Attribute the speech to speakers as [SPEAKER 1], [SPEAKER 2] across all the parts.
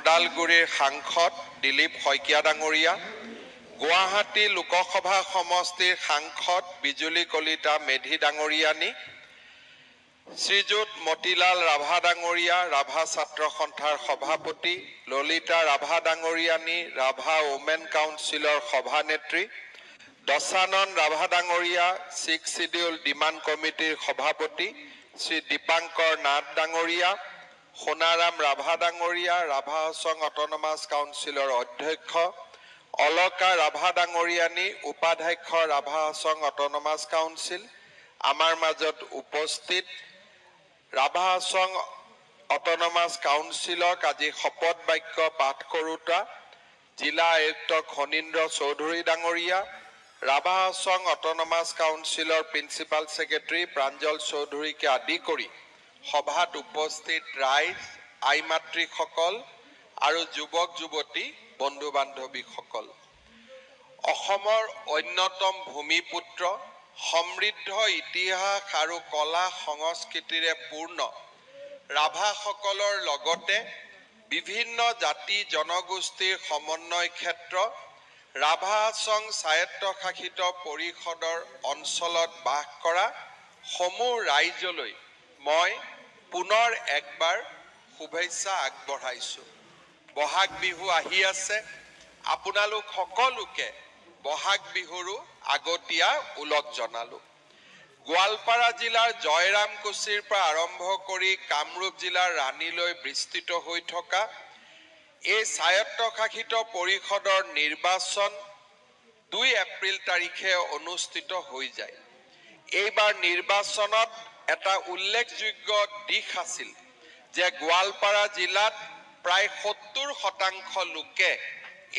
[SPEAKER 1] ওদালগুৰিৰ সাংসদ দিলীপ শইকীয়া ডাঙৰীয়া, গুৱাহাটী লোকসভা সমষ্টিৰ সাংসদ বিজুলী কলিতা মেধি ডাঙৰীয়ানী, শ্ৰীযুত মতিলাল ৰাভা ডাঙৰীয়া, ৰাভা ছাত্ৰ সন্থাৰ সভাপতি, ললিতা ৰাভা ডাঙৰীয়ানী, ৰাভা ওমেন কাউন্সিলৰ সভানেত্ৰী, দশানন ৰাভা ডাঙৰীয়া, ছিক্স শিডিউল ডিমাণ্ড কমিটিৰ সভাপতি, শ্ৰী দীপাংকৰ নাথ ডাঙৰীয়া, সোণাৰাম ৰাভা ডাঙৰীয়া, ৰাভা হাছং অট'নমাছ কাউন্সিলৰ অধ্যক্ষ, অলকা ৰাভা ডাঙৰীয়ানী, উপাধ্যক্ষ ৰাভা হাছং অট'নমাছ কাউন্সিল, আমাৰ মাজত উপস্থিত ৰাভা হাছং অট'নমাছ কাউন্সিলক আজি শপত বাক্য পাঠ কৰোঁতা জিলা আয়ুক্ত খনীন্দ্ৰ চৌধুৰী ডাঙৰীয়া, ৰাভা হাছং অট'নমাছ কাউন্সিলৰ প্ৰিন্সিপাল ছেক্ৰেটাৰী প্ৰাঞ্জল চৌধুৰীকে আদি কৰি সভাত উপস্থিত ৰাইজ, আই মাতৃসকল আৰু যুৱক যুৱতী বন্ধু বান্ধৱীসকল, অসমৰ অন্যতম ভূমিপুত্ৰ, সমৃদ্ধ ইতিহাস আৰু কলা সংস্কৃতিৰে পূৰ্ণ ৰাভাসকলৰ লগতে বিভিন্ন জাতি জনগোষ্ঠীৰ সমন্বয় ক্ষেত্ৰ ৰাভা হাছং স্বায়ত্তশাসিত পৰিষদৰ অঞ্চলত বাস কৰা সমূহ ৰাইজলৈ মই পুনৰ একবাৰ শুভেচ্ছা আগবঢ়াইছোঁ। বহাগ বিহু আহি আছে, আপোনালোক সকলোকে বহাগ বিহুৰো আগতীয়া ওলগ জনালোঁ। গোৱালপাৰা জিলাৰ জয়ৰামকুছিৰ পৰা আৰম্ভ কৰি কামৰূপ জিলাৰ ৰাণীলৈ বিস্তৃত হৈ থকা এই স্বায়ত্তশাসিত পৰিষদৰ নিৰ্বাচন 2 এপ্ৰিল তাৰিখে অনুষ্ঠিত হৈ যায়। এইবাৰ নিৰ্বাচনত এটা উল্লেখযোগ্য দিশ আছিল যে গোৱালপাৰা জিলাত প্ৰায় 70% লোকে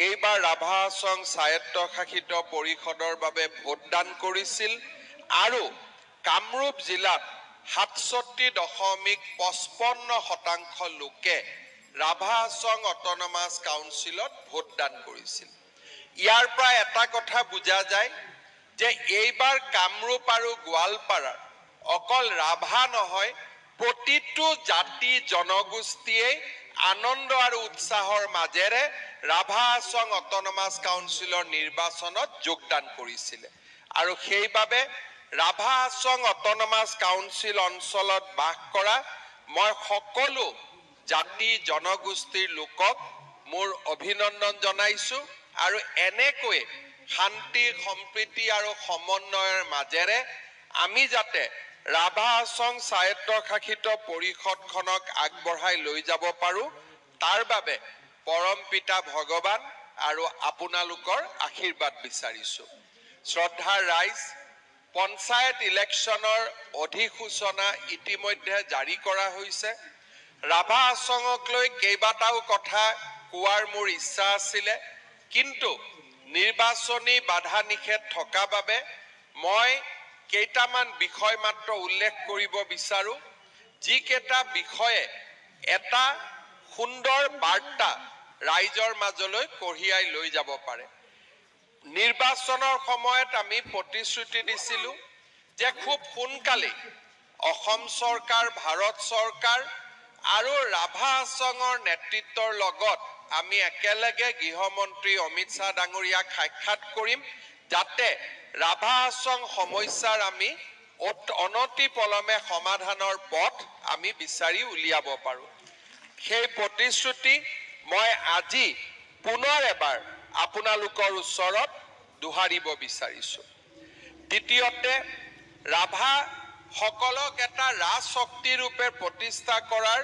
[SPEAKER 1] এইবাৰ ৰাভা হাছং স্বায়ত্তশাসিত পৰিষদৰ বাবে ভোটদান কৰিছিল আৰু কামৰূপ জিলাত 67.55% লোকে ৰাভা হাছং অট'নমাছ কাউন্সিলত ভোটদান কৰিছিল। ইয়াৰ পৰা এটা কথা বুজা যায় যে এইবাৰ কামৰূপ আৰু গোৱালপাৰাৰ অকল ৰাভা নহয়, প্ৰতিটো জাতি জনগোষ্ঠীয়ে আনন্দ আৰু উৎসাহৰ মাজেৰে ৰাভা হাছং অট'নমাছ কাউন্সিলৰ নিৰ্বাচনত যোগদান কৰিছিলে আৰু সেইবাবে ৰাভা হাছং অট'নমাছ কাউন্সিল অঞ্চলত বাস কৰা মই সকলো জাতি জনগোষ্ঠীৰ লোকক মোৰ অভিনন্দন জনাইছোঁ আৰু এনেকৈ শান্তি সম্প্ৰীতি আৰু সমন্বয়ৰ মাজেৰে আমি যাতে ৰাভা হাছং স্বায়ত্তশাসিত পৰিষদখনক আগবঢ়াই লৈ যাব পাৰোঁ, তাৰ বাবে পৰম পিতা ভগৱান আৰু আপোনালোকৰ আশীৰ্বাদ বিচাৰিছোঁ। শ্ৰদ্ধাৰ ৰাইজ, পঞ্চায়ত ইলেকশ্যনৰ অধিসূচনা ইতিমধ্যে জাৰি কৰা হৈছে। ৰাভা হাছঙক লৈ কেইবাটাও কথা কোৱাৰ মোৰ ইচ্ছা আছিলে, কিন্তু নিৰ্বাচনী বাধা নিষেধ থকা বাবে মই কেইটামান বিষয় মাত্ৰ উল্লেখ কৰিব বিচাৰোঁ, যিকেইটা বিষয়ে এটা সুন্দৰ বাৰ্তা ৰাইজৰ মাজলৈ কঢ়িয়াই লৈ যাব পাৰে। নিৰ্বাচনৰ সময়ত আমি প্ৰতিশ্ৰুতি দিছিলোঁ যে খুব সোনকালেই অসম চৰকাৰ, ভাৰত চৰকাৰ আৰু ৰাভা হাছঙৰ নেতৃত্বৰ লগত আমি একেলগে গৃহমন্ত্ৰী অমিত শ্বাহ ডাঙৰীয়াক সাক্ষাৎ কৰিম, যাতে ৰাভা হাছং সমস্যাৰ আমি অনতিপলমে সমাধানৰ পথ আমি বিচাৰি উলিয়াব পাৰোঁ। সেই প্ৰতিশ্ৰুতি মই আজি পুনৰ এবাৰ আপোনালোকৰ ওচৰত দোহাৰিব বিচাৰিছোঁ। দ্বিতীয়তে, ৰাভাসকলক এটা ৰাজশক্তি ৰূপে প্ৰতিষ্ঠা কৰাৰ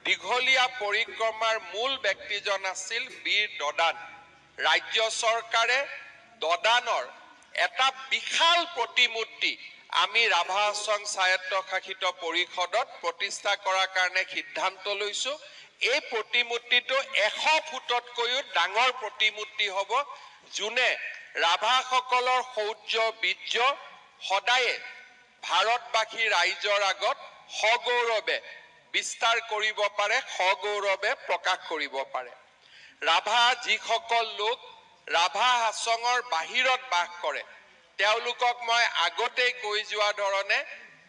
[SPEAKER 1] দীঘলীয়া পৰিক্ৰমাৰ মূল ব্যক্তিজন আছিল বীৰ দদান। ৰাজ্য চৰকাৰে দদানৰ এটা বিশাল প্ৰতিমূৰ্তি আমি ৰাভা হাছং স্বায়ত্তশাসিত পৰিষদত প্ৰতিষ্ঠা কৰাৰ কাৰণে সিদ্ধান্ত লৈছোঁ। এই প্ৰতিমূৰ্তিটো 100 ফুটতকৈও ডাঙৰ প্ৰতিমূৰ্তি হ'ব, যোনে ৰাভাসকলৰ শৌৰ্য বীৰ্য সদায়ে ভাৰতবাসী ৰাইজৰ আগত সগৌৰৱে বিস্তাৰ কৰিব পাৰে, সগৌৰৱে প্ৰকাশ কৰিব পাৰে। ৰাভা যিসকল লোক ৰাভা হাছঙৰ বাহিৰত বাস কৰে, তেওঁলোকক মই আগতেই কৈ যোৱা ধৰণে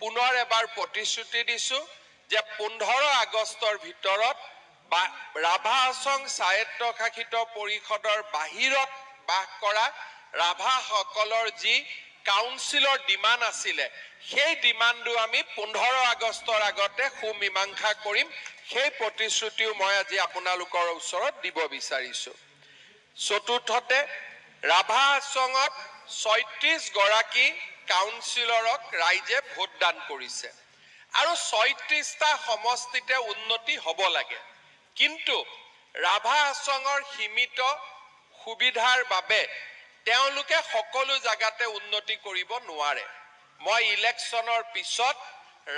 [SPEAKER 1] পুনৰ এবাৰ প্ৰতিশ্ৰুতি দিছোঁ যে 15 আগষ্টৰ ভিতৰত ৰাভা হাছং স্বায়ত্তশাসিত পৰিষদৰ বাহিৰত বাস কৰা ৰাভাসকলৰ যি কাউন্সিলৰ ডিমাণ্ড আছিলে সেই ডিমাণ্ডটো আমি 15 আগষ্টৰ আগতে সুমীমাংসা কৰিম সেই প্ৰতিশ্ৰুতিও মই আজি আপোনালোকৰ ওচৰত দিব বিচাৰিছো চতুৰ্থতে ৰাভা হাছঙত 36 গৰাকী কাউন্সিলৰক ৰাইজে ভোটদান কৰিছে আৰু 36টা সমষ্টিতে উন্নতি হ'ব লাগে কিন্তু ৰাভা হাছঙৰ সীমিত সুবিধাৰ বাবে তেওঁলোকে সকলো জাগাতে উন্নতি কৰিব নোৱাৰে মই ইলেকশ্যনৰ পিছত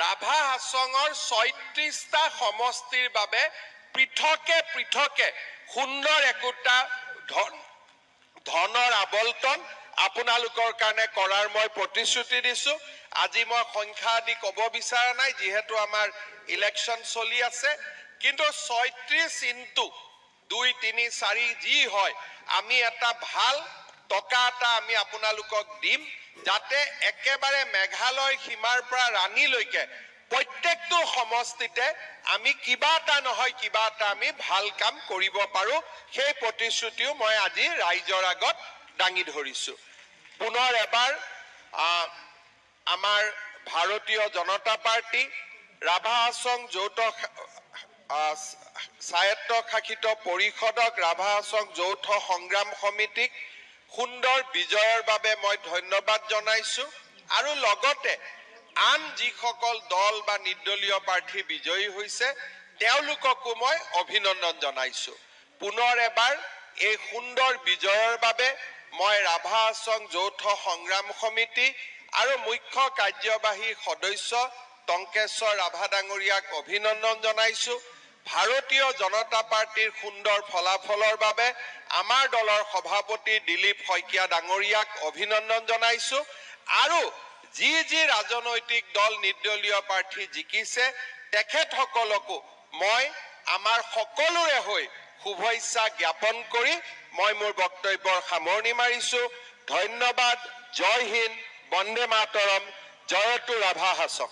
[SPEAKER 1] ৰাভা হাছঙৰ 36টা সমষ্টিৰ বাবে পৃথকে সুন্দৰ একোটা ধনৰ আবলটন আপোনালোকৰ কাৰণে কৰাৰ মই প্ৰতিশ্ৰুতি দিছো আজি মই সংখ্যা আদি ক'ব বিচৰা নাই যেহেতু আমাৰ ইলেকশ্যন চলি আছে কিন্তু 36 ইনটু 2 3 4 যি হয় আমি এটা ভাল টকা এটা আমি আপোনালোকক দিম যাতে একেবাৰে মেঘালয় সীমাৰ পৰা ৰাণীলৈকে প্ৰত্যেকটো সমষ্টিতে আমি কিবা এটা নহয় কিবা এটা আমি ভাল কাম কৰিব পাৰো সেই প্ৰতিশ্ৰুতিও মই আজি ৰাইজৰ আগত দাঙি ধৰিছো পুনৰ এবাৰ আমাৰ ভাৰতীয় জনতা পাৰ্টি ৰাভা হাছং যৌথ স্বায়ত্তশাসিত পৰিষদক ৰাভা হাছং যৌথ সংগ্ৰাম সমিতিক সুন্দৰ বিজয়ৰ বাবে মই ধন্যবাদ জনাইছো আৰু লগতে আন যিসকল দল বা নিৰ্দলীয় প্ৰাৰ্থী বিজয়ী হৈছে তেওঁলোককো মই অভিনন্দন জনাইছো পুনৰ এবাৰ এই সুন্দৰ বিজয়ৰ বাবে মই ৰাভা হাছং যৌথ সংগ্ৰাম সমিতি আৰু মুখ্য কাৰ্যবাহী সদস্য টংকেশ্বৰ ৰাভা ডাঙৰীয়াক অভিনন্দন জনাইছো ভাৰতীয় জনতা পাৰ্টিৰ সুন্দৰ ফলাফলৰ বাবে আমাৰ দলৰ সভাপতি দিলীপ শইকীয়া ডাঙৰীয়াক অভিনন্দন জনাইছো আৰু যি ৰাজনৈতিক দল নিৰ্দলীয় প্ৰাৰ্থী জিকিছে তেখেতসকলকো মই আমাৰ সকলোৰে হৈ শুভেচ্ছা জ্ঞাপন কৰি মই মোৰ বক্তব্যৰ সামৰণি মাৰিছো ধন্যবাদ জয় হিন্দ বন্দে মাতৰম জয়তু ৰাভা হাছং